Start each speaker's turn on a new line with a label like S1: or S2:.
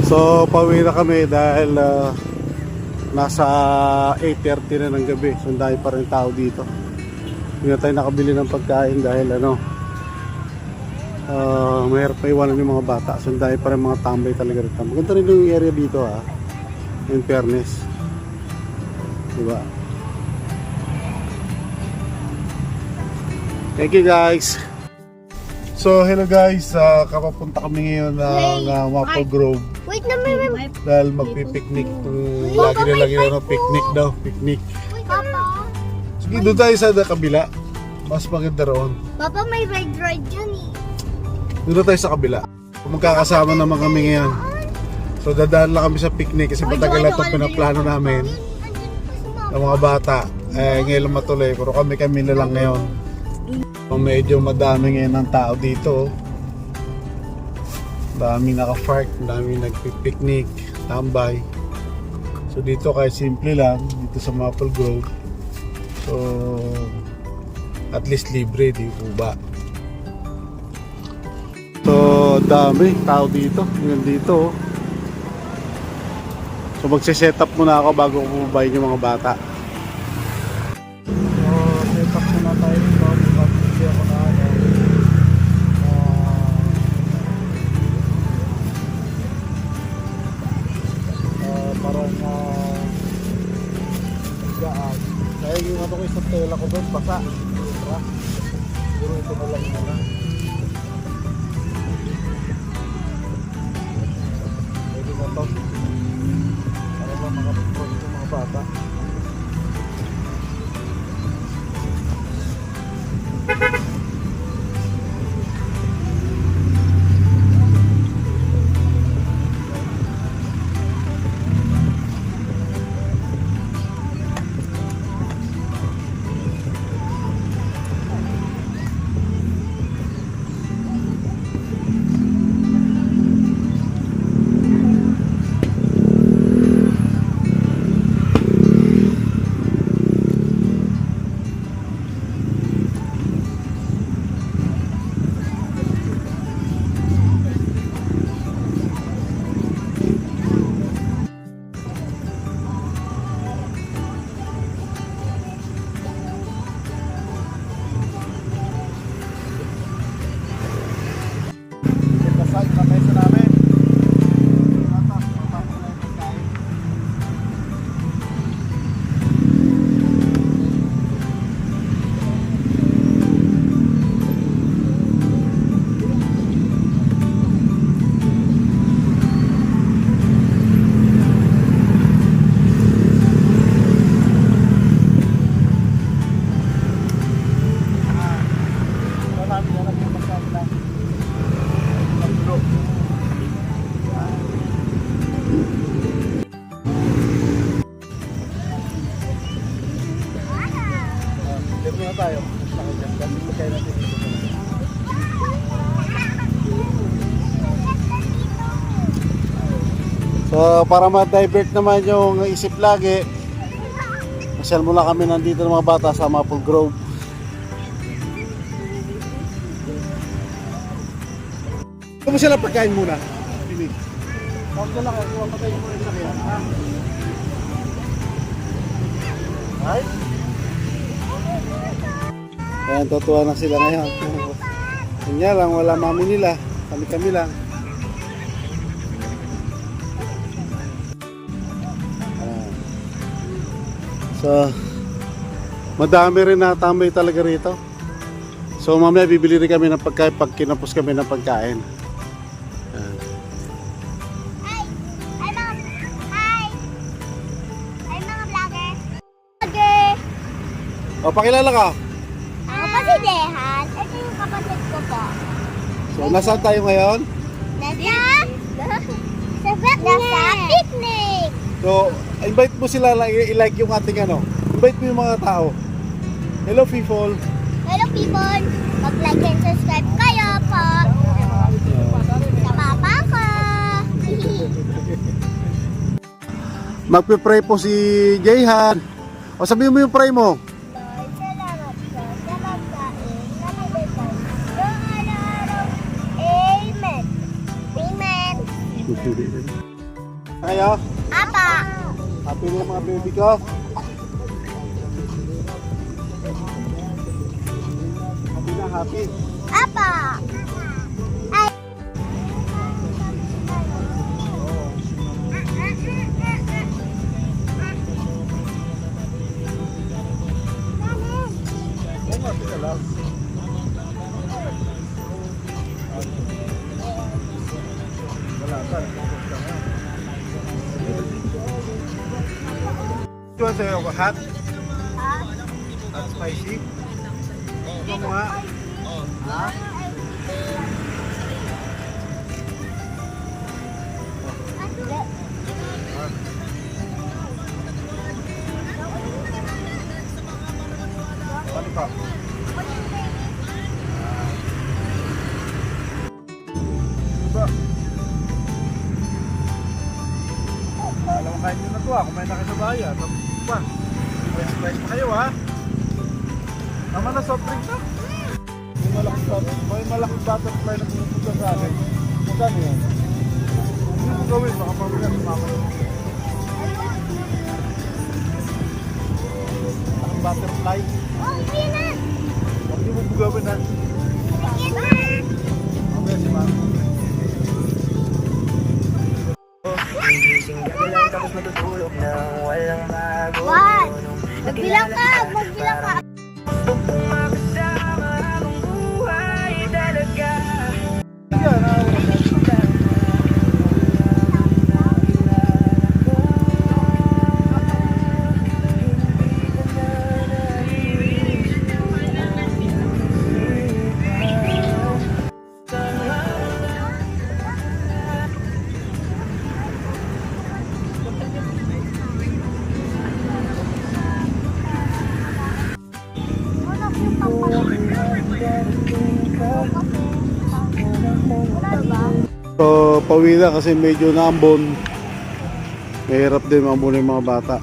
S1: So pauwi na kami dahil nasa 8:30 na ng gabi. So dahil pa rin tao dito. Hindi na tayo nakabili ng pagkain dahil mahirap pa iwanan yung mga bata. So dahil pa rin mga tambay talaga rito. Maganda rin yung area dito in fairness, diba? Thank you guys. So hello guys, kapapunta kami ngayon ng Maple Grove.
S2: Wait na, may
S1: Dahil magpipiknik. Lagi na picnic daw, picnic.
S2: Papa.
S1: Sige, doon tayo sa kabila. Mas maganda roon.
S2: Papa, may ride dyan eh.
S1: Doon na tayo sa kabila. Magkakasama naman kami ngayon. So dadaan lang kami sa picnic kasi matagal na ito pinaplano namin ng mga bata. Ngayon lang matuloy, pero kami na lang ngayon. So, medyo madami ngayon ng tao dito. Dami naka-park, dami nagpipiknik, tambay. So dito kahit simple lang, dito sa Maple Grove. So at least libre, di po ba? So dami tao dito, ngayon dito. So magse-set up muna ako bago ko bubayin yung mga bata. So set up muna tayo dito, mag-video ako na parang gaan. Kaya yung ko isang tela ko doon, basa. Diba? Siguro ito na lang muna. Pwede na to. Para lang makapagpon ito mga bata. Tayo. So para ma-divert naman yung isip lagi, masyal mula kami nandito ng mga bata sa Maple Grove. Kung sila pagkain muna. Binig. Huwag na lang, huwag pagkain muna sa kaya. Right? Ayan, tutuwa na sila ngayon. Kanya lang, wala mami nila. Kami lang. So, madami rin natambay talaga rito. So, mamaya bibili rin kami ng pagkain pag kinapos kami ng pagkain.
S2: Hi mga vlogger.
S1: O, pakilala ka.
S2: Ako si Dehan. Ito yung kapatid ko po.
S1: So, nasaan tayo ngayon?
S2: Nasa picnic.
S1: So, invite mo sila, i-like yung ating invite mo yung mga tao. Hello people.
S2: Hello people. Mag-like and subscribe kayo po. Sa papa ko.
S1: Magpe-pray po si Jayhan. O, sabihin mo yung pray mo.
S2: Lord, salamat po sa pagkain na may bigay. Yung araw-araw. Amen. Amen.
S1: Kayo?
S2: Apa.
S1: Happy na yung mga baby ko? Happy na, happy.
S2: Apa. Ay.
S1: Oo nga, sila lang. Wala pa. Ito ang sa'yo ko, hot? Hot spicy? Ito mo nga. Ha? Ano pa? Diba? Alam mo kain nyo na to ha, kumain na kayo sa bayan. Pa, price pa kayo ha. Tama na soft drink na. May malaking butterfly na pumupunta sa akin. Magkano yan? Hindi mo gawin, baka mamaya sumama. Malaking butterfly.
S2: Oh, yun na.
S1: Hindi mo gawin ha.
S2: Yun na.
S1: Okay, si Mami.
S3: Tapos matutulog ng walang bago.
S2: One. Magbilang ka. Magbilang ka.
S3: Makasama ang buhay talaga.
S1: Yan, So, pauwi na kasi medyo naambon. Mahirap din maambon yung mga bata.